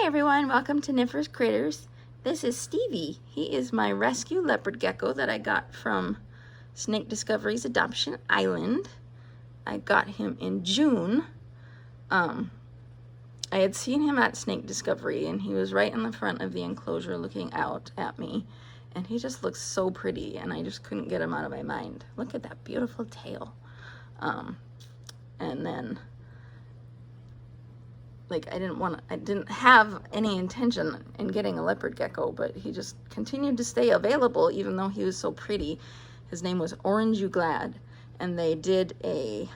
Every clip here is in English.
Hi everyone, welcome to Niffer's Critters. This is Stevie. He is my rescue leopard gecko that I got from Snake Discovery's Adoption Island. I got him in June. I had seen him at Snake Discovery and he was right in the front of the enclosure looking out at me. And he just looks so pretty and I just couldn't get him out of my mind. Look at that beautiful tail. And then I didn't have any intention in getting a leopard gecko, but he just continued to stay available even though he was so pretty. His name was Orange You Glad, and they did a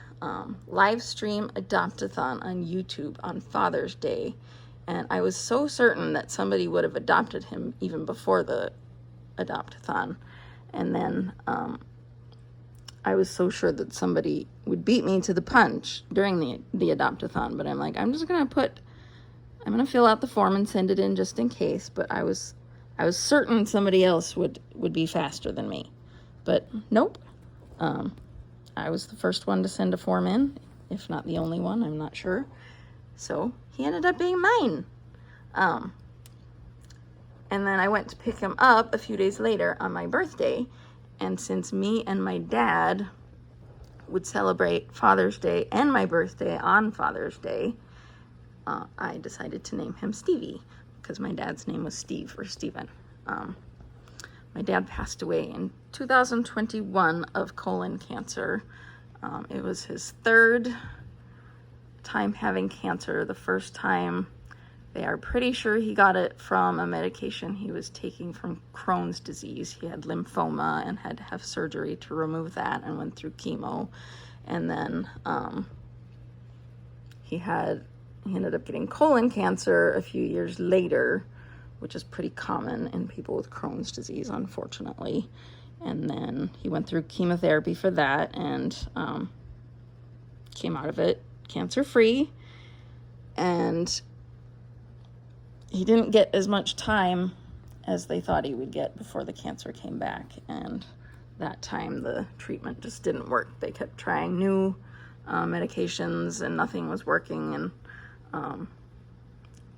live stream adopt-a-thon on YouTube on Father's Day, and I was so certain that somebody would have adopted him even before the adopt-a-thon, and then I was so sure that somebody would beat me to the punch during the adopt-a-thon, but I'm like, I'm gonna fill out the form and send it in just in case. But I was certain somebody else would be faster than me, but nope. I was the first one to send a form in, if not the only one, I'm not sure. So he ended up being mine. And then I went to pick him up a few days later on my birthday. And since me and my dad would celebrate Father's Day and my birthday on Father's Day, I decided to name him Stevie because my dad's name was Steve or Steven. My dad passed away in 2021 of colon cancer. It was his third time having cancer. The first time, they are pretty sure he got it from a medication he was taking from Crohn's disease. He had lymphoma and had to have surgery to remove that and went through chemo. And then he ended up getting colon cancer a few years later, which is pretty common in people with Crohn's disease, unfortunately. And then he went through chemotherapy for that and came out of it cancer-free. And he didn't get as much time as they thought he would get before the cancer came back. And that time the treatment just didn't work. They kept trying new medications and nothing was working. And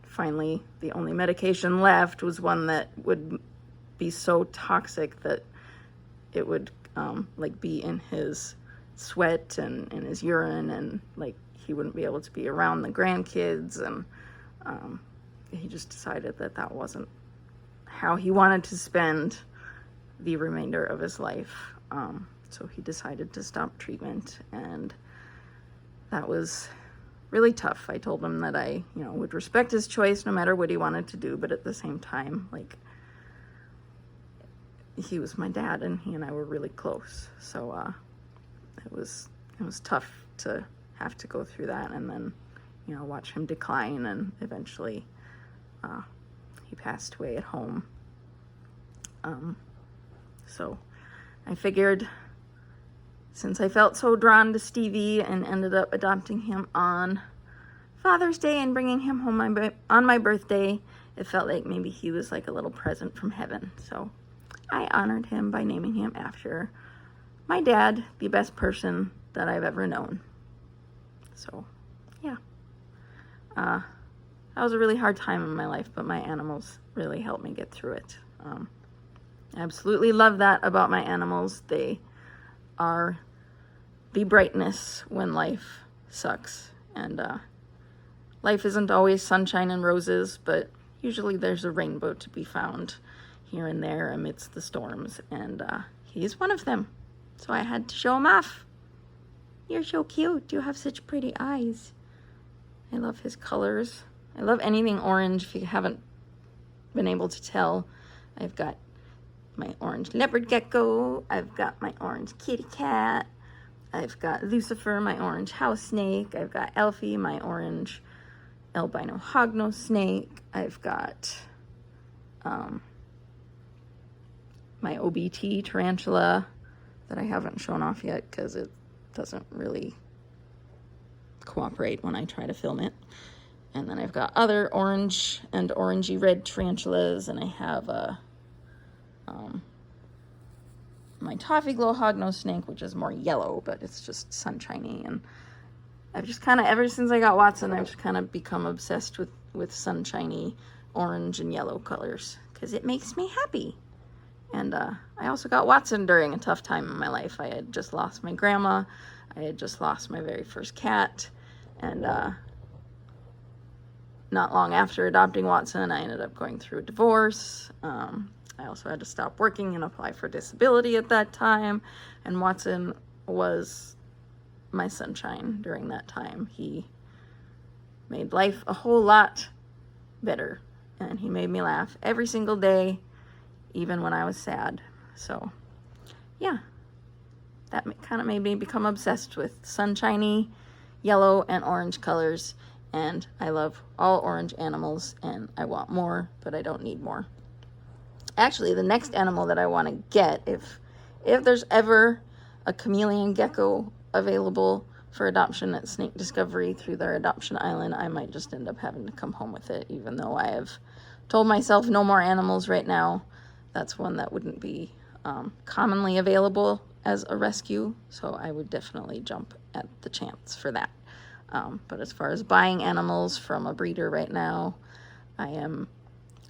finally, the only medication left was one that would be so toxic that it would be in his sweat and in his urine, and he wouldn't be able to be around the grandkids. And he just decided that that wasn't how he wanted to spend the remainder of his life. So he decided to stop treatment, and that was really tough. I told him that I, would respect his choice no matter what he wanted to do, but at the same time, he was my dad and he and I were really close. So it was tough to have to go through that and then, watch him decline, and eventually he passed away at home. So I figured, since I felt so drawn to Stevie and ended up adopting him on Father's Day and bringing him home on my birthday, it felt like maybe he was like a little present from heaven. So I honored him by naming him after my dad, the best person that I've ever known. So yeah. That was a really hard time in my life, but my animals really helped me get through it. I absolutely love that about my animals. They are the brightness when life sucks. And life isn't always sunshine and roses, but usually there's a rainbow to be found here and there amidst the storms. And he's one of them. So I had to show him off. You're so cute. You have such pretty eyes. I love his colors. I love anything orange. If you haven't been able to tell, I've got my orange leopard gecko. I've got my orange kitty cat. I've got Lucifer, my orange house snake. I've got Elfie, my orange albino hognose snake. I've got my OBT tarantula that I haven't shown off yet because it doesn't really cooperate when I try to film it. And then I've got other orange and orangey red tarantulas, and I have my toffee glow hognose snake, which is more yellow, but it's just sunshiny. And I've just kind of, ever since I got Watson, I've just kind of become obsessed with sunshiny orange and yellow colors because it makes me happy. And I also got Watson during a tough time in my life. I had just lost my grandma. I had just lost my very first cat. And not long after adopting Watson, I ended up going through a divorce. I also had to stop working and apply for disability at that time. And Watson was my sunshine during that time. He made life a whole lot better. And he made me laugh every single day, even when I was sad. So, yeah, that kind of made me become obsessed with sunshiny yellow and orange colors. And I love all orange animals, and I want more, but I don't need more. Actually, the next animal that I want to get, if there's ever a chameleon gecko available for adoption at Snake Discovery through their adoption island, I might just end up having to come home with it, even though I have told myself no more animals right now. That's one that wouldn't be commonly available as a rescue, so I would definitely jump at the chance for that. But as far as buying animals from a breeder right now, I am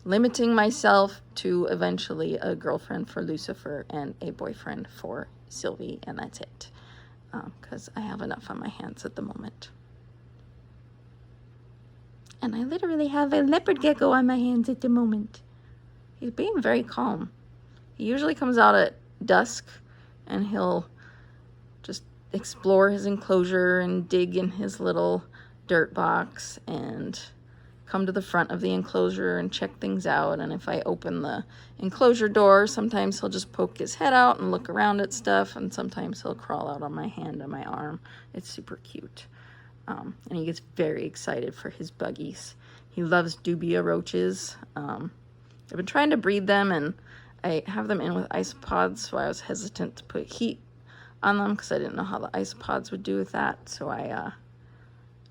limiting myself to eventually a girlfriend for Lucifer and a boyfriend for Sylvie, and that's it. Because I have enough on my hands at the moment. And I literally have a leopard gecko on my hands at the moment. He's being very calm. He usually comes out at dusk, and he'll just explore his enclosure and dig in his little dirt box and come to the front of the enclosure and check things out. And if I open the enclosure door, sometimes he'll just poke his head out and look around at stuff, and sometimes he'll crawl out on my hand and my arm. It's super cute. And he gets very excited for his buggies. He loves dubia roaches. I've been trying to breed them, and I have them in with isopods, so I was hesitant to put heat on them because I didn't know how the isopods would do with that. So I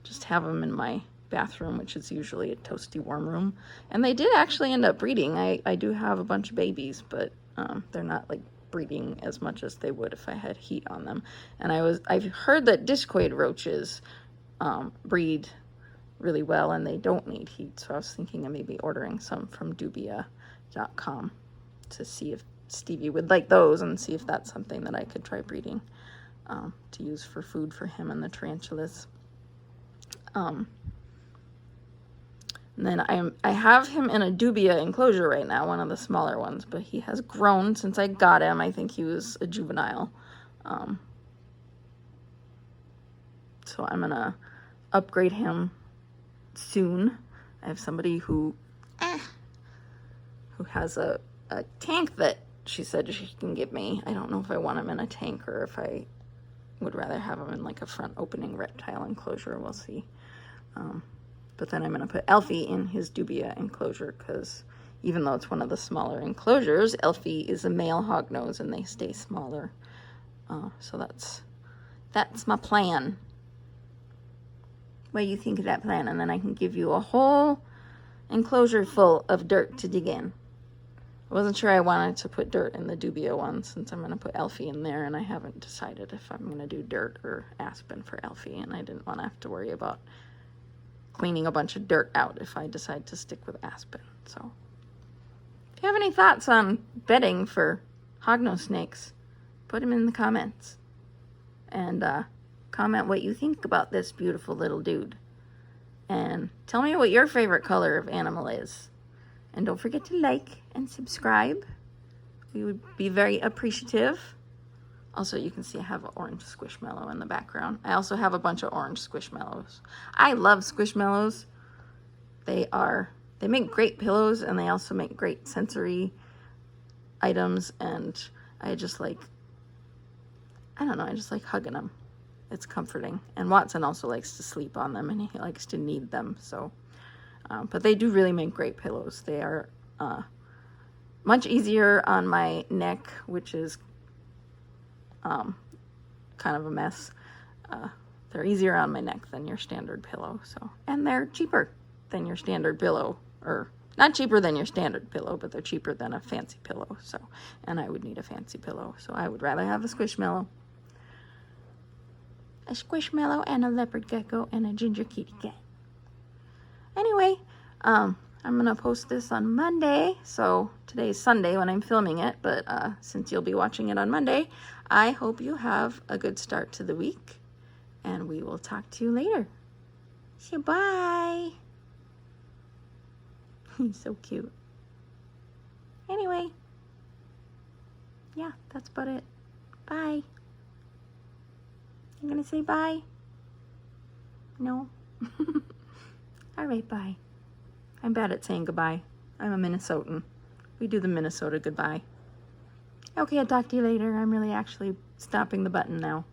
just have them in my bathroom, which is usually a toasty warm room. And they did actually end up breeding. I do have a bunch of babies, but they're not like breeding as much as they would if I had heat on them. And I've heard that discoid roaches breed really well and they don't need heat. So I was thinking of maybe ordering some from dubia.com to see if Stevie would like those and see if that's something that I could try breeding to use for food for him and the tarantulas. And then I have him in a dubia enclosure right now, one of the smaller ones, but he has grown since I got him. I think he was a juvenile. So I'm gonna upgrade him soon. I have somebody who has a tank that she said she can give me. I don't know if I want him in a tank or if I would rather have him in like a front opening reptile enclosure. We'll see. But then I'm going to put Elfie in his dubia enclosure because even though it's one of the smaller enclosures, Elfie is a male hognose and they stay smaller. So that's my plan. What do you think of that plan? And then I can give you a whole enclosure full of dirt to dig in. I wasn't sure I wanted to put dirt in the dubia one since I'm going to put Elfie in there, and I haven't decided if I'm going to do dirt or aspen for Elfie, and I didn't want to have to worry about cleaning a bunch of dirt out if I decide to stick with aspen. So if you have any thoughts on bedding for hognose snakes, put them in the comments. And comment what you think about this beautiful little dude. And tell me what your favorite color of animal is. And don't forget to like and subscribe. We would be very appreciative. Also, you can see I have an orange squishmallow in the background. I also have a bunch of orange squishmallows. I love squishmallows. They make great pillows, and they also make great sensory items. And I just like hugging them. It's comforting. And Watson also likes to sleep on them, and he likes to knead them. So, but they do really make great pillows. They are much easier on my neck, which is kind of a mess. They're easier on my neck than your standard pillow. So, and they're cheaper than your standard pillow, or not cheaper than your standard pillow, but they're cheaper than a fancy pillow. So, and I would need a fancy pillow. So I would rather have a squishmallow. a squishmallow, and a leopard gecko, and a ginger kitty cat. Anyway, I'm gonna post this on Monday, so today's Sunday when I'm filming it, but since you'll be watching it on Monday, I hope you have a good start to the week, and we will talk to you later. Say bye. He's so cute. Anyway, yeah, that's about it. Bye. You gonna say bye? No? All right, bye. I'm bad at saying goodbye. I'm a Minnesotan. We do the Minnesota goodbye. Okay, I'll talk to you later. I'm really actually stopping the button now.